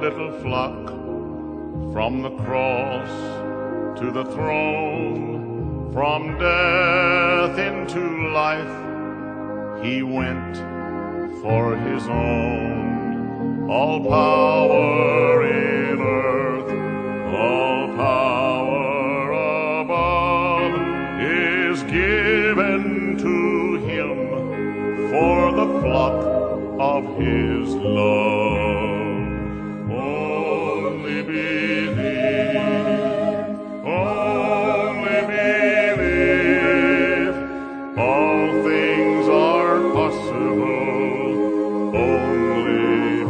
little flock from the cross to the throne, from death into life. He went for his own. All power in earth, all power above is given to him for the flock of his love. Only believe, only believe, all things are possible. Only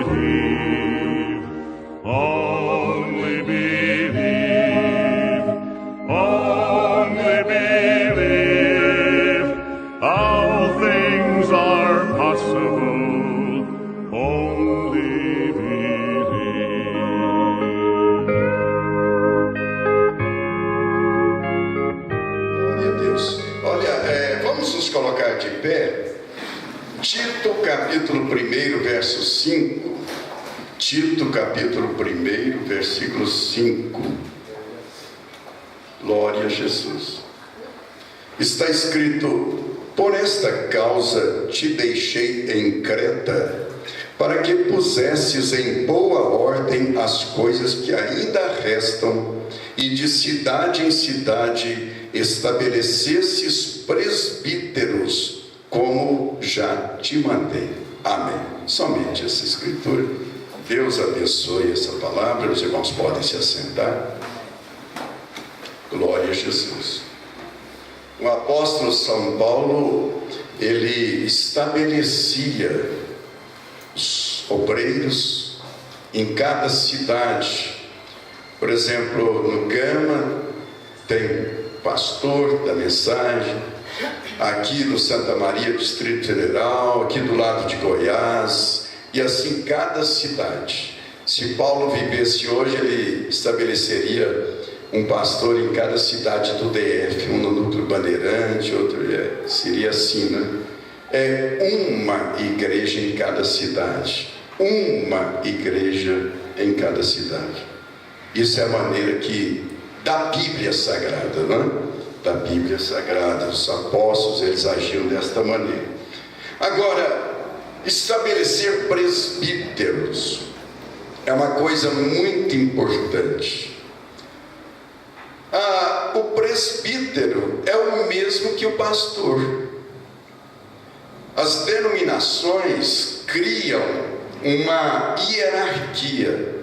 believe, only believe, only believe, all things are possible. Only believe. Glória a Deus. Olha, vamos nos colocar de pé. Tito capítulo 1, verso 5. Tito capítulo 1, versículo 5. Glória a Jesus. Está escrito: por esta causa te deixei em Creta, para que pusesses em boa ordem as coisas que ainda restam, e de cidade em cidade estabelecesses presbíteros, como já te mandei. Amém. Somente essa escritura. Deus abençoe essa palavra. Os irmãos podem se assentar. Glória a Jesus. O apóstolo São Paulo, ele estabelecia os obreiros em cada cidade. Por exemplo, no Gama tem pastor da mensagem, aqui no Santa Maria, Distrito Federal, aqui do lado de Goiás, e assim cada cidade. Se Paulo vivesse hoje, ele estabeleceria um pastor em cada cidade do DF, um no Núcleo Bandeirante, outro seria assim, né? É uma igreja em cada cidade, uma igreja em cada cidade. Isso é a maneira da Bíblia Sagrada, né? Da Bíblia Sagrada, os apóstolos, eles agiam desta maneira. Agora, estabelecer presbíteros é uma coisa muito importante. O presbítero é o mesmo que o pastor. As denominações criam uma hierarquia.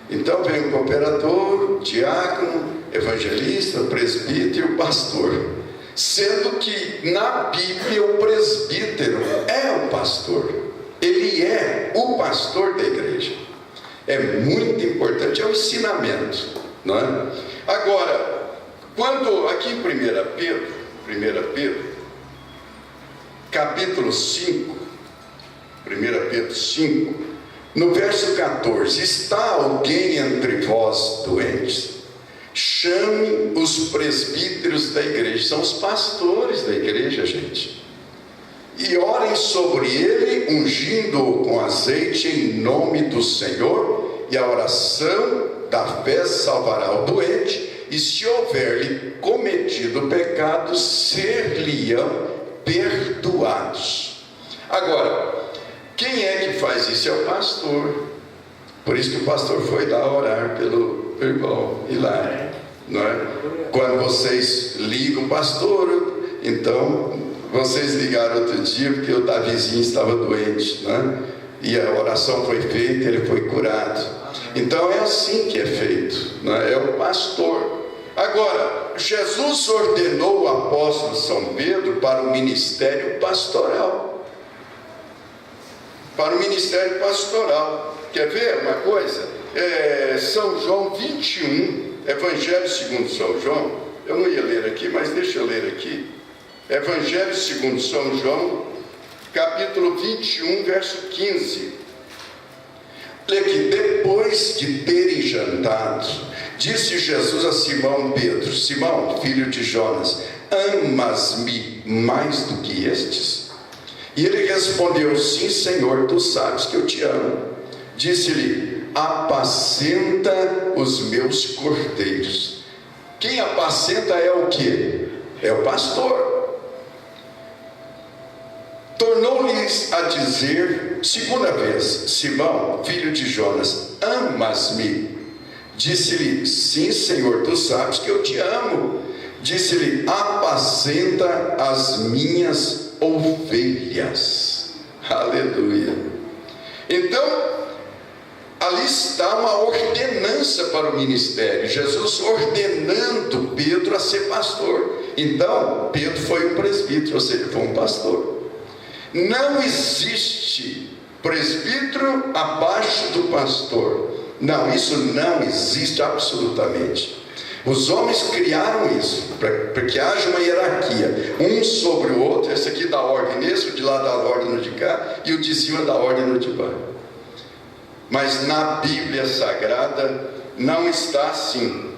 Então vem o cooperador, o diácono, evangelista, o presbítero e o pastor. Sendo que na Bíblia o presbítero é o pastor. Ele é o pastor da igreja. É muito importante, é um ensinamento, não é? Agora, quando aqui em 1 Pedro, capítulo 5, 1 Pedro 5, no verso 14: está alguém entre vós doentes? Chame os presbíteros da igreja, são os pastores da igreja, gente, e orem sobre ele, ungindo-o com azeite em nome do Senhor, e a oração da fé salvará o doente, e se houver-lhe cometido pecado, ser-lhe-ão perdoados. Agora, quem é que faz isso? É o pastor. Por isso que o pastor foi lá orar pelo irmão Hilário, não é? Quando vocês ligam, pastor, então vocês ligaram outro dia porque o Davizinho estava doente, né? E a oração foi feita, ele foi curado. Então é assim que é feito, né? É o pastor. Agora, Jesus ordenou o apóstolo São Pedro para o ministério pastoral. Para o ministério pastoral. Quer ver uma coisa? São João 21, Evangelho segundo São João. Eu não ia ler aqui, mas deixa eu ler aqui. Evangelho segundo São João, capítulo 21, verso 15. Olha aqui: depois de terem jantado, disse Jesus a Simão Pedro: Simão, filho de Jonas, amas-me mais do que estes? E ele respondeu: sim, Senhor, tu sabes que eu te amo. Disse-lhe: apacenta os meus cordeiros. Quem apacenta é o quê? É o pastor. Tornou-lhes a dizer segunda vez: Simão, filho de Jonas, amas-me? Disse-lhe: sim, Senhor, tu sabes que eu te amo. Disse-lhe: apacenta as minhas ovelhas. Aleluia. Então, ali está uma ordenança para o ministério. Jesus ordenando Pedro a ser pastor. Então, Pedro foi um presbítero, ou seja, foi um pastor. Não existe presbítero abaixo do pastor. Não, isso não existe absolutamente. Os homens criaram isso, para que haja uma hierarquia, um sobre o outro. Esse aqui dá ordem nesse, o de lá dá ordem no de cá, e o de cima dá ordem no de baixo. Mas na Bíblia Sagrada não está assim.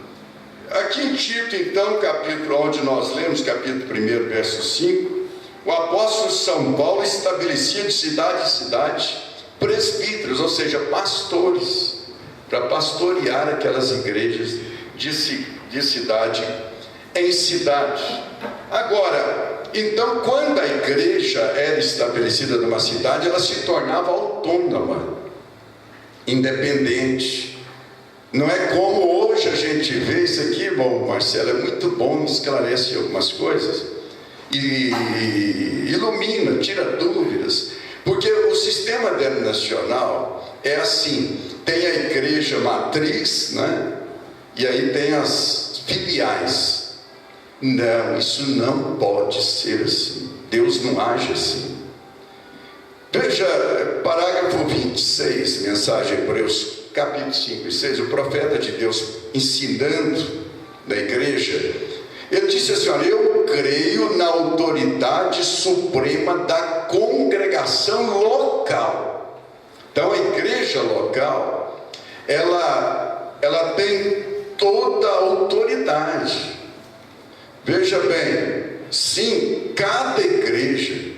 Aqui em Tito, então, capítulo onde nós lemos, capítulo 1, verso 5, o apóstolo São Paulo estabelecia de cidade em cidade presbíteros, ou seja, pastores, para pastorear aquelas igrejas de cidade em cidade. Agora, então, quando a igreja era estabelecida numa cidade, ela se tornava autônoma, independente. Não é como hoje a gente vê isso aqui, bom, Marcelo, é muito bom, esclarece algumas coisas e ilumina, tira dúvidas, porque o sistema denominacional é assim: tem a igreja matriz, né? E aí tem as filiais. Não, isso não pode ser assim. Deus não age assim. Veja, parágrafo 26, mensagem Hebreus, capítulo 5 e 6, o profeta de Deus ensinando na igreja, ele disse assim: olha, eu creio na autoridade suprema da congregação local. Então a igreja local, ela tem toda a autoridade. Veja bem, sim, cada igreja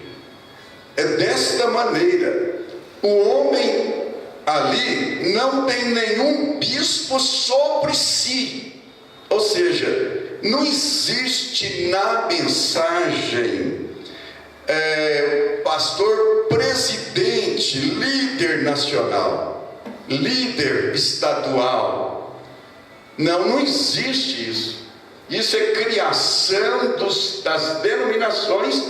é desta maneira. O homem ali não tem nenhum bispo sobre si, ou seja, não existe na mensagem pastor presidente, líder nacional, líder estadual. Não existe isso. Isso é criação das denominações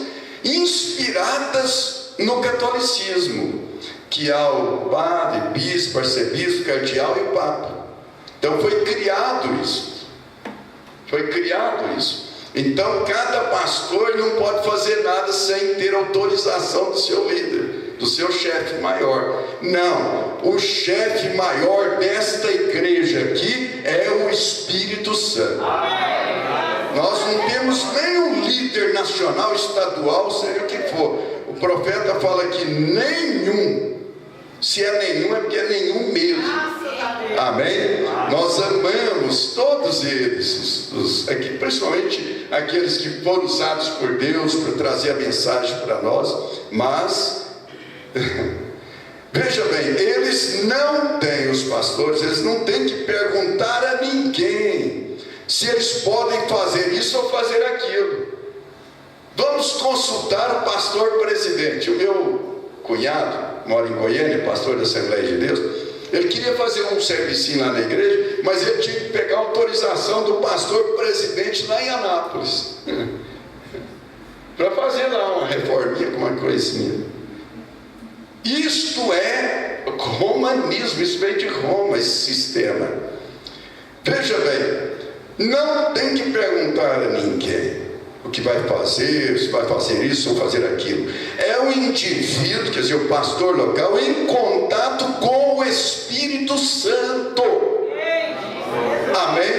inspiradas no catolicismo, que há o padre, bispo, arcebispo, cardeal e o papa. Então foi criado isso. Então cada pastor não pode fazer nada sem ter autorização do seu líder, do seu chefe maior. Não, o chefe maior desta igreja aqui é o Espírito Santo. Nós não temos nenhum líder nacional, estadual, seja o que for. O profeta fala que nenhum. Se é nenhum, é porque é nenhum mesmo. Amém? Nós amamos todos eles, aqui, principalmente aqueles que foram usados por Deus para trazer a mensagem para nós. Mas veja bem, eles não têm, os pastores, eles não têm que perguntar a ninguém se eles podem fazer isso ou fazer aquilo. Vamos consultar o pastor presidente. O meu cunhado mora em Goiânia, pastor da Assembleia de Deus. Ele queria fazer um servicinho lá na igreja, mas ele tinha que pegar a autorização do pastor presidente lá em Anápolis para fazer lá uma reforminha, alguma coisinha. Isto é romanismo, isso veio de Roma, esse sistema. Veja bem, não tem que perguntar a ninguém o que vai fazer, se vai fazer isso ou fazer aquilo. É o indivíduo, quer dizer, o pastor local, em contato com o Espírito Santo. Amém?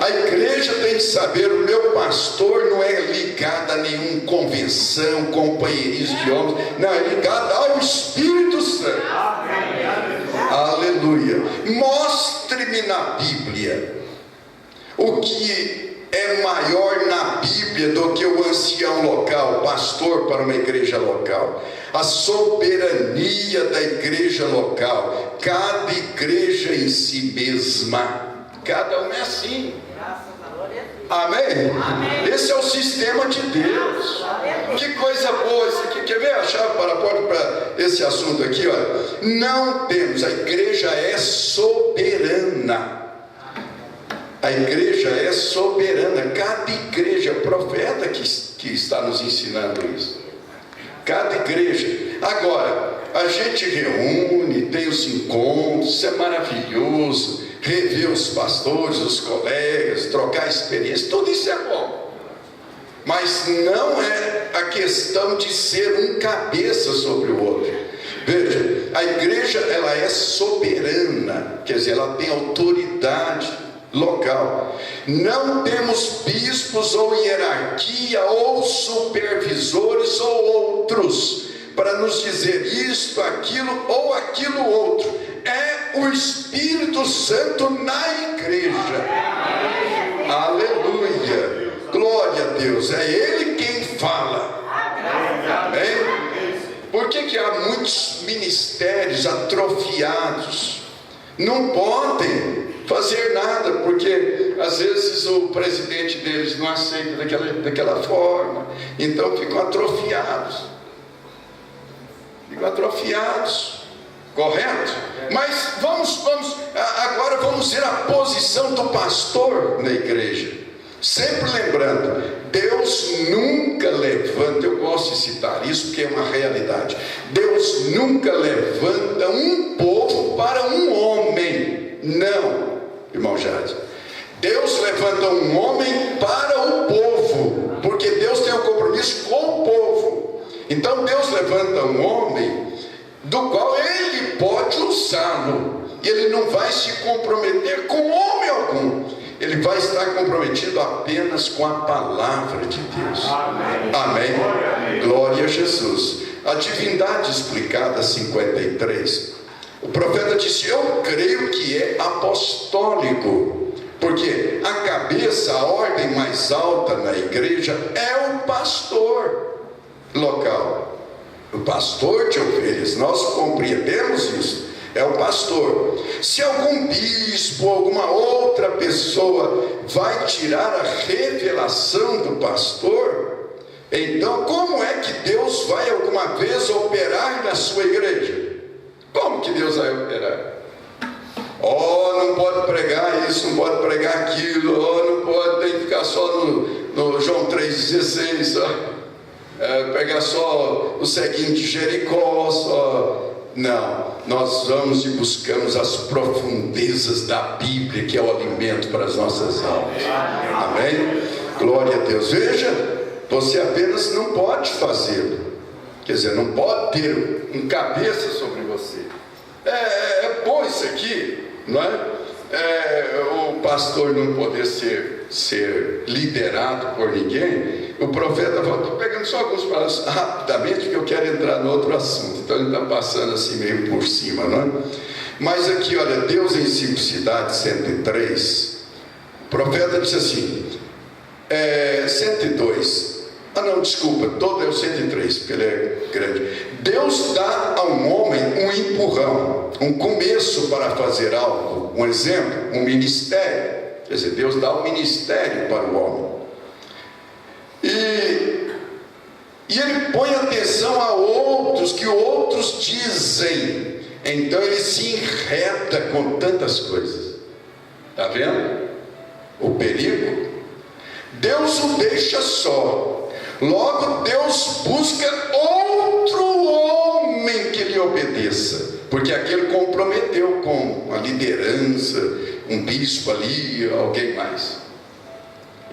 A igreja tem que saber, o meu pastor não é ligado a nenhuma convenção, companheirismo de homens, não, é ligado ao Espírito Santo. Aleluia. Mostre-me na Bíblia o que é maior na Bíblia do que o ancião local, pastor para uma igreja local. A soberania da igreja local, cada igreja em si mesma, cada um é assim. Amém? Amém? Esse é o sistema de Deus. Que coisa boa isso aqui. Quer ver a chave para a porta para esse assunto aqui? Olha, não temos, a igreja é soberana. A igreja é soberana. Cada igreja, profeta que está nos ensinando isso. Cada igreja. Agora, a gente reúne, tem os encontros, isso é maravilhoso. Rever os pastores, os colegas, trocar experiência, tudo isso é bom. Mas não é a questão de ser um cabeça sobre o outro. Veja, a igreja ela é soberana, quer dizer, ela tem autoridade local. Não temos bispos ou hierarquia ou supervisores ou outros para nos dizer isto, aquilo ou aquilo outro. É o Espírito Santo na igreja. Aleluia, glória a Deus. É Ele quem fala. Amém? Por que há muitos ministérios atrofiados? Não podem fazer nada, porque às vezes o presidente deles não aceita daquela forma, então ficam atrofiados. Correto? Mas agora vamos ver a posição do pastor na igreja. Sempre lembrando, Deus nunca levanta, eu gosto de citar isso porque é uma realidade. Deus nunca levanta um povo para um homem. Não, irmão Jade. Deus levanta um homem para o povo, porque Deus tem um compromisso com o povo. Então Deus levanta um homem do qual Ele pode usá-lo. Ele não vai se comprometer com homem algum. Ele vai estar comprometido apenas com a palavra de Deus. Amém. Amém. Glória a Jesus. A divindade explicada 53. O profeta disse: eu creio que é apostólico. Porque a cabeça, a ordem mais alta na igreja é o pastor local. O pastor de ovelhas, nós compreendemos isso, é o pastor. Se algum bispo, alguma outra pessoa vai tirar a revelação do pastor, então como é que Deus vai alguma vez operar na sua igreja? Como que Deus vai operar? Não pode pregar isso, não pode pregar aquilo, não pode, tem que ficar só no João 3,16, pegar só o ceguinho de Jericó, não, nós vamos e buscamos as profundezas da Bíblia, que é o alimento para as nossas almas. Amém? Glória a Deus. Veja, você apenas não pode fazê-lo, quer dizer, não pode ter um cabeça sobre você. É bom isso aqui, não é? O pastor não poder ser liderado por ninguém. O profeta falou, estou pegando só alguns palavras rapidamente, porque eu quero entrar no outro assunto. Então ele está passando assim meio por cima, não é? Mas aqui, olha, Deus em Simplicidade 103, o profeta disse assim, 102, todo é o 103, porque ele é grande. Deus dá a um homem um empurrão, um começo para fazer algo, um exemplo, um ministério. Quer dizer, Deus dá um ministério para o homem. E ele põe atenção a outros, que outros dizem. Então ele se enreda com tantas coisas. Está vendo? O perigo. Deus o deixa só. Logo Deus busca outro homem que lhe obedeça, porque aquele comprometeu com a liderança, um bispo ali, alguém mais.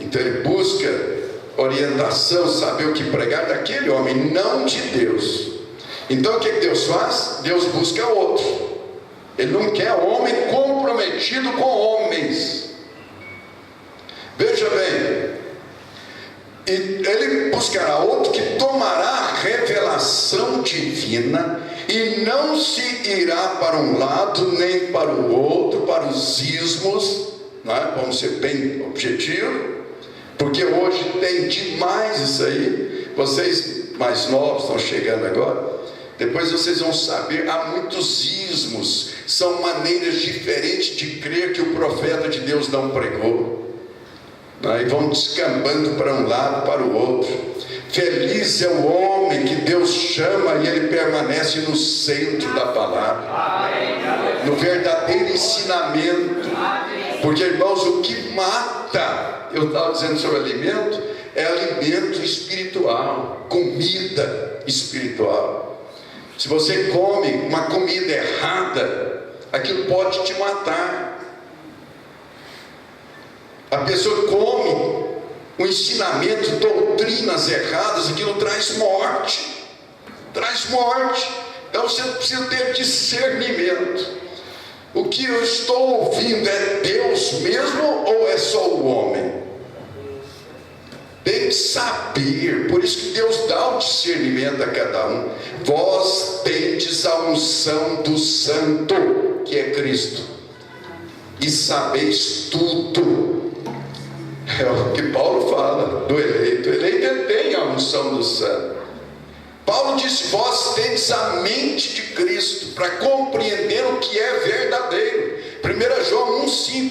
Então ele busca orientação, saber o que pregar daquele homem, não de Deus. Então o que Deus faz? Deus busca outro. Ele não quer homem comprometido com homens. Veja bem, e ele buscará outro que tomará a revelação divina e não se irá para um lado nem para o outro, para os ismos, não é? Vamos ser bem objetivos. porque hoje tem demais isso aí. Vocês mais novos estão chegando agora, depois vocês vão saber, há muitos ismos, são maneiras diferentes de crer que o profeta de Deus não pregou, e vão descambando para um lado, para o outro. Feliz é o homem que Deus chama e ele permanece no centro da palavra, no verdadeiro ensinamento. Porque, irmãos, o que mata, eu estava dizendo sobre alimento, é alimento espiritual, comida espiritual. Se você come uma comida errada, aquilo pode te matar. A pessoa come o ensinamento, doutrinas erradas, aquilo traz morte. Traz morte. Então você precisa ter discernimento. O que eu estou ouvindo é Deus mesmo ou é só o homem? Tem que saber. Por isso que Deus dá o discernimento a cada um. Vós tendes a unção do Santo, que é Cristo, e sabeis tudo. É o que Paulo fala do eleito. O eleito tem a unção do Santo. Paulo disse: vós tendes a mente de Cristo, para compreender o que é verdadeiro. 1 João 1,5.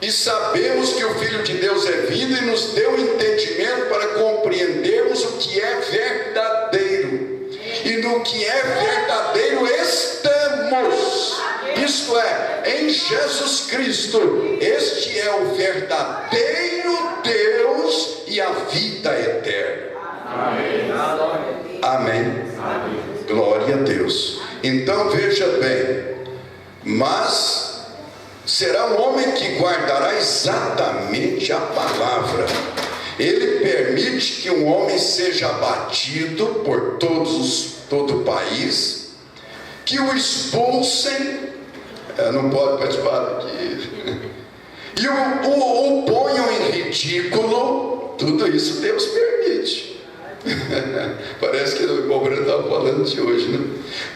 E sabemos que o Filho de Deus é vindo e nos deu entendimento para compreendermos o que é verdadeiro. E no que é verdadeiro estamos. Isto é, em Jesus Cristo. Este é o verdadeiro Deus e a vida eterna. Amém. Amém. Glória a Deus. Então veja bem. Mas será um homem que guardará exatamente a palavra. Ele permite que um homem seja abatido por todo o país, que o expulsem, não pode participar daqui, e o ponham em ridículo. Tudo isso Deus permite. Parece que o irmão Brando estava falando de hoje, né?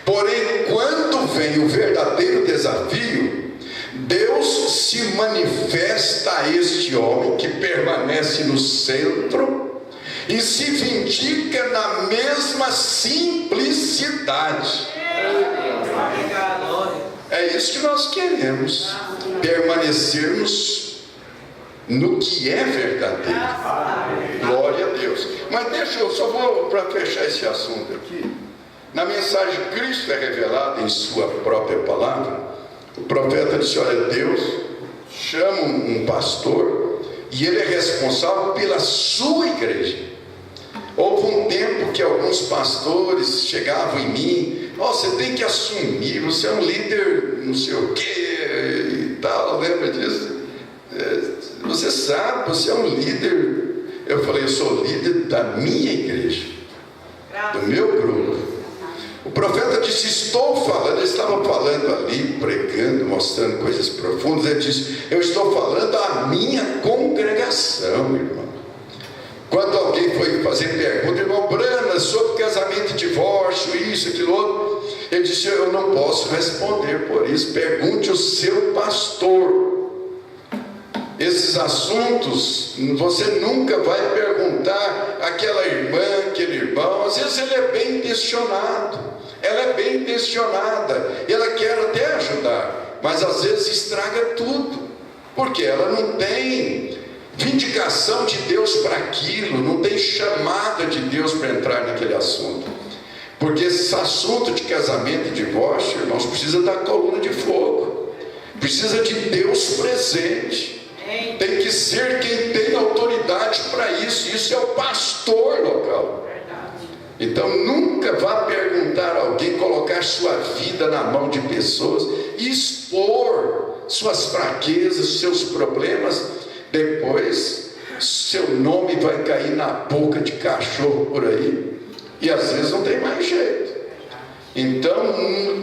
Porém, quando vem o verdadeiro desafio, Deus se manifesta a este homem que permanece no centro e se vindica na mesma simplicidade. É isso que nós queremos, permanecermos no que é verdadeiro. Glória a Deus. Mas deixa eu só vou para fechar esse assunto aqui. Na mensagem Cristo é revelado em sua própria palavra. O profeta disse: olha, Deus chama um pastor e ele é responsável pela sua igreja. Houve um tempo que alguns pastores chegavam em mim: você tem que assumir, você é um líder não sei o que e tal, lembra disso? Você sabe, você é um líder. Eu falei: eu sou líder da minha igreja, do meu grupo. O profeta disse: estou falando, ele estava falando ali, pregando, mostrando coisas profundas. Ele disse: eu estou falando à minha congregação, irmão. Quando alguém foi fazer pergunta: irmão Brana, sobre casamento e divórcio, isso, aquilo outro, ele disse: eu não posso responder por isso, pergunte o seu pastor. Esses assuntos você nunca vai perguntar àquela irmã, aquele irmão. Às vezes ele é bem intencionado, ela é bem intencionada, ela quer até ajudar, mas às vezes estraga tudo, porque ela não tem vindicação de Deus para aquilo, não tem chamada de Deus para entrar naquele assunto. Porque esse assunto de casamento e divórcio, irmãos, precisa da coluna de fogo, precisa de Deus presente. Tem que ser quem tem autoridade para isso. Isso é o pastor local. Então nunca vá perguntar a alguém, colocar sua vida na mão de pessoas e expor suas fraquezas, seus problemas. Depois seu nome vai cair na boca de cachorro por aí, e às vezes não tem mais jeito. Então,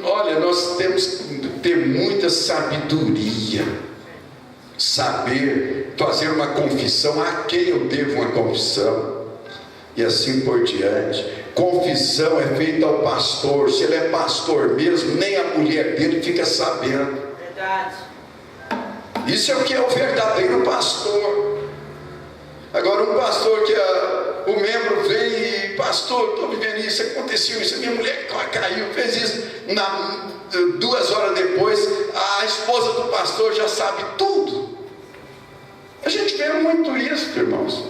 olha, nós temos que ter muita sabedoria, saber fazer uma confissão, a quem eu devo uma confissão, e assim por diante. Confissão é feita ao pastor. Se ele é pastor mesmo, nem a mulher dele fica sabendo. Verdade. Isso é o que é o verdadeiro pastor. Agora, um pastor que o membro vem e, pastor, estou vivendo isso, aconteceu isso, a minha mulher caiu, fez isso. 2 horas depois, a esposa do pastor já sabe tudo. A gente vê muito isso, irmãos.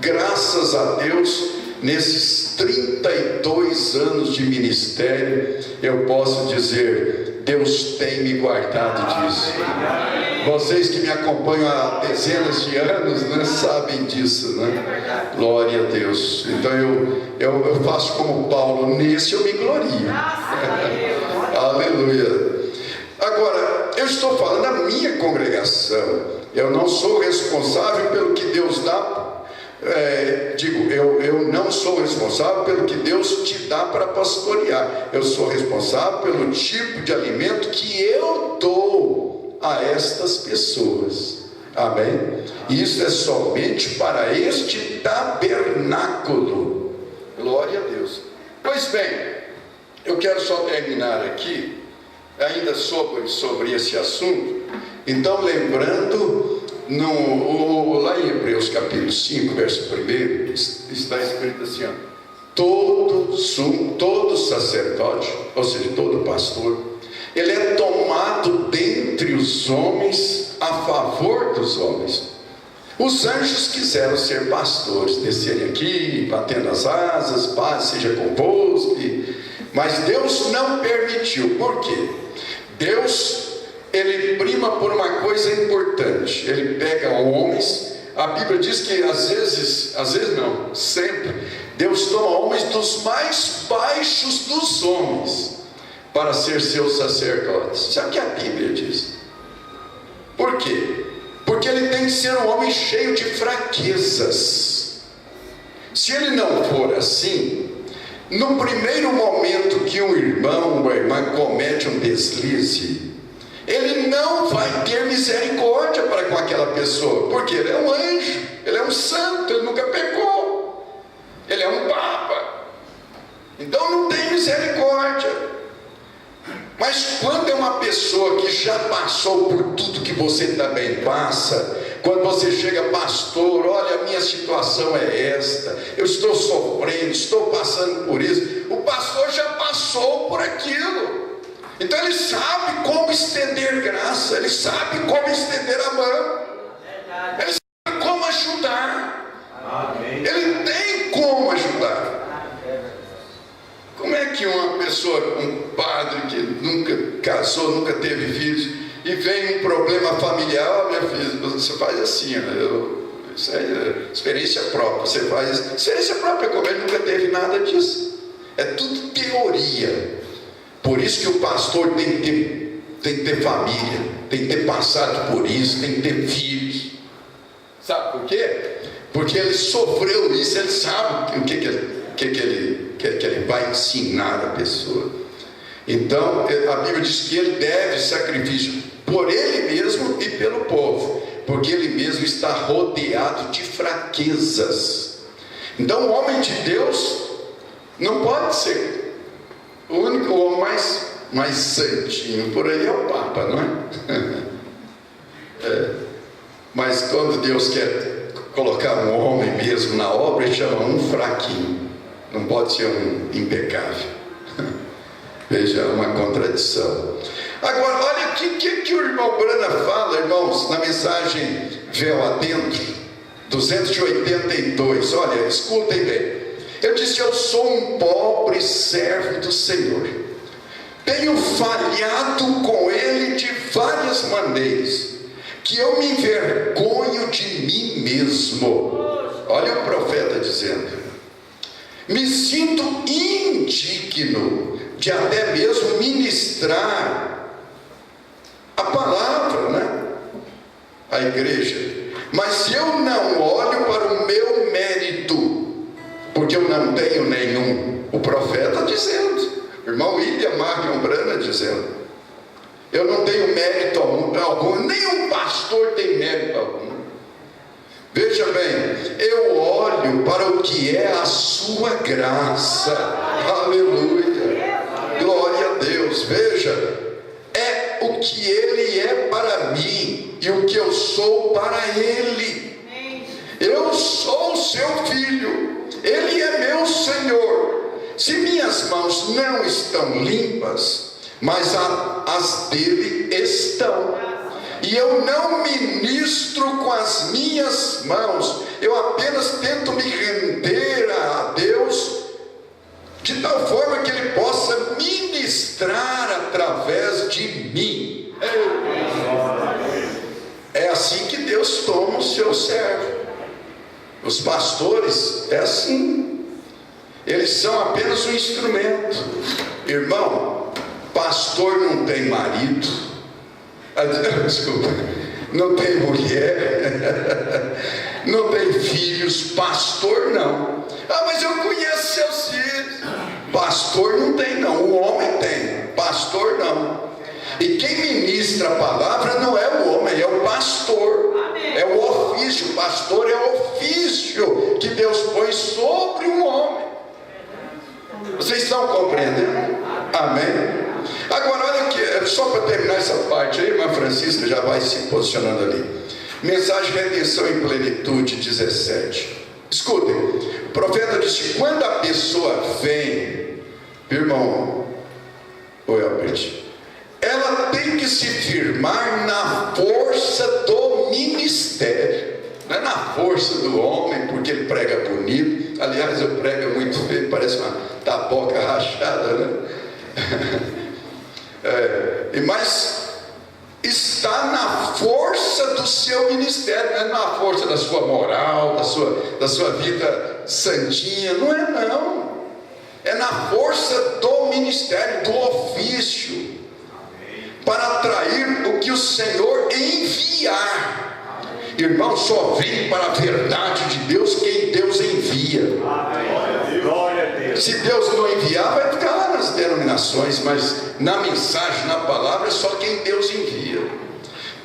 Graças a Deus, nesses 32 anos de ministério, eu posso dizer, Deus tem me guardado disso. Vocês que me acompanham há dezenas de anos, né, sabem disso, né? Glória a Deus. Então eu faço como Paulo, nesse eu me glorio. Aleluia. Agora, eu estou falando da minha congregação. Eu não sou responsável pelo que Deus dá. Eu não sou responsável pelo que Deus te dá para pastorear. Eu sou responsável pelo tipo de alimento que eu dou a estas pessoas. Amém? E isso é somente para este tabernáculo. Glória a Deus. Pois bem, eu quero só terminar aqui, ainda sobre esse assunto. Então, lembrando, lá em Hebreus capítulo 5, verso 1, está escrito assim, ó, todo sacerdote, ou seja, todo pastor, ele é tomado dentre os homens a favor dos homens. Os anjos quiseram ser pastores, descerem aqui, batendo as asas, paz seja convosco, mas Deus não permitiu. Por quê? Deus, ele prima por uma coisa importante. Ele pega homens, a Bíblia diz que às vezes não, sempre, Deus toma homens dos mais baixos dos homens para ser seus sacerdotes. Sabe o que a Bíblia diz? Por quê? Porque ele tem que ser um homem cheio de fraquezas. Se ele não for assim, no primeiro momento que um irmão, uma irmã comete um deslize, ele não vai ter misericórdia para com aquela pessoa, porque ele é um anjo, ele é um santo, ele nunca pecou, ele é um papa, então não tem misericórdia. Mas quando é uma pessoa que já passou por tudo que você também passa, quando você chega, pastor, olha, a minha situação é esta, eu estou sofrendo, estou passando por isso, o pastor já passou por aquilo, então ele sabe como estender graça, ele sabe como estender a mão, ele sabe como ajudar, ele tem como ajudar. Como é que uma pessoa, um padre que nunca casou, nunca teve filhos, e vem um problema familiar, minha filha, você faz assim, isso é experiência própria, você faz experiência própria, como ele nunca teve nada disso, é tudo teoria. Por isso que o pastor tem que ter família, tem que ter passado por isso, tem que ter filhos. Sabe por quê? Porque ele sofreu isso, ele sabe o que ele vai ensinar a pessoa. Então a Bíblia diz que ele deve sacrifício por ele mesmo e pelo povo, porque ele mesmo está rodeado de fraquezas. Então o homem de Deus não pode ser o único homem mais santinho por aí, é o Papa, não é? Mas quando Deus quer colocar um homem mesmo na obra, ele chama um fraquinho, não pode ser um impecável. Veja, uma contradição. Agora, olha o que o irmão Brana fala, irmãos, na mensagem Véu Adentro 282, olha, escutem bem. Eu disse, eu sou um pobre servo do Senhor, tenho falhado com ele de várias maneiras, que eu me envergonho de mim mesmo. Olha o profeta dizendo, me sinto indigno de até mesmo ministrar a palavra, né? A igreja, mas se eu não olho para o meu mérito, porque eu não tenho nenhum, o profeta dizendo, o irmão William Marion Brana dizendo, eu não tenho mérito algum, nenhum pastor tem mérito algum. Veja bem, eu olho para o que é a sua graça, aleluia, glória a Deus. Veja, é o que ele é para mim e o que eu sou para ele. Eu sou o seu filho, Ele é meu Senhor. Se minhas mãos não estão limpas, mas as dele estão, e eu não ministro com as minhas mãos, eu apenas tento me render a Deus, de tal forma que Ele possa ministrar através de mim. É assim que Deus toma o seu servo. Os pastores é assim, eles são apenas um instrumento. Irmão, pastor não tem marido, desculpa, não tem mulher, não tem filhos. Pastor não. Mas eu conheço seus filhos. Pastor não tem não, o homem tem, pastor não. E quem ministra a palavra não é o homem, é o pastor. É o ofício, o pastor é o ofício que Deus põe sobre um homem. Vocês estão compreendendo? Amém? Agora olha aqui, só para terminar essa parte aí, a irmã Francisca já vai se posicionando ali. Mensagem de redenção em plenitude 17. Escutem, o profeta disse: quando a pessoa vem, irmão, oi Albert, ela tem que se firmar na força do ministério, não é na força do homem, porque ele prega bonito. Aliás, eu prego muito feio, parece uma taboca rachada, né? Mas está na força do seu ministério, não é na força da sua moral, da sua vida santinha, não é não. É na força do ministério, do ofício, para atrair o que o Senhor enviar. Irmão, só vem para a verdade de Deus quem Deus envia. Glória a Deus. Se Deus não enviar, vai ficar lá nas denominações, mas na mensagem, na palavra, é só quem Deus envia.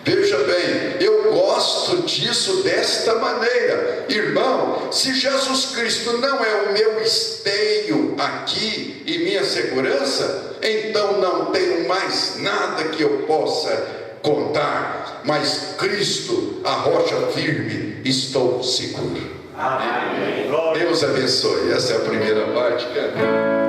Veja bem, eu gosto disso desta maneira. Irmão, se Jesus Cristo não é o meu esteio aqui e minha segurança, então não tenho mais nada que eu possa contar, mas Cristo, a rocha firme, estou seguro. Amém. Deus abençoe. Essa é a primeira parte, cara.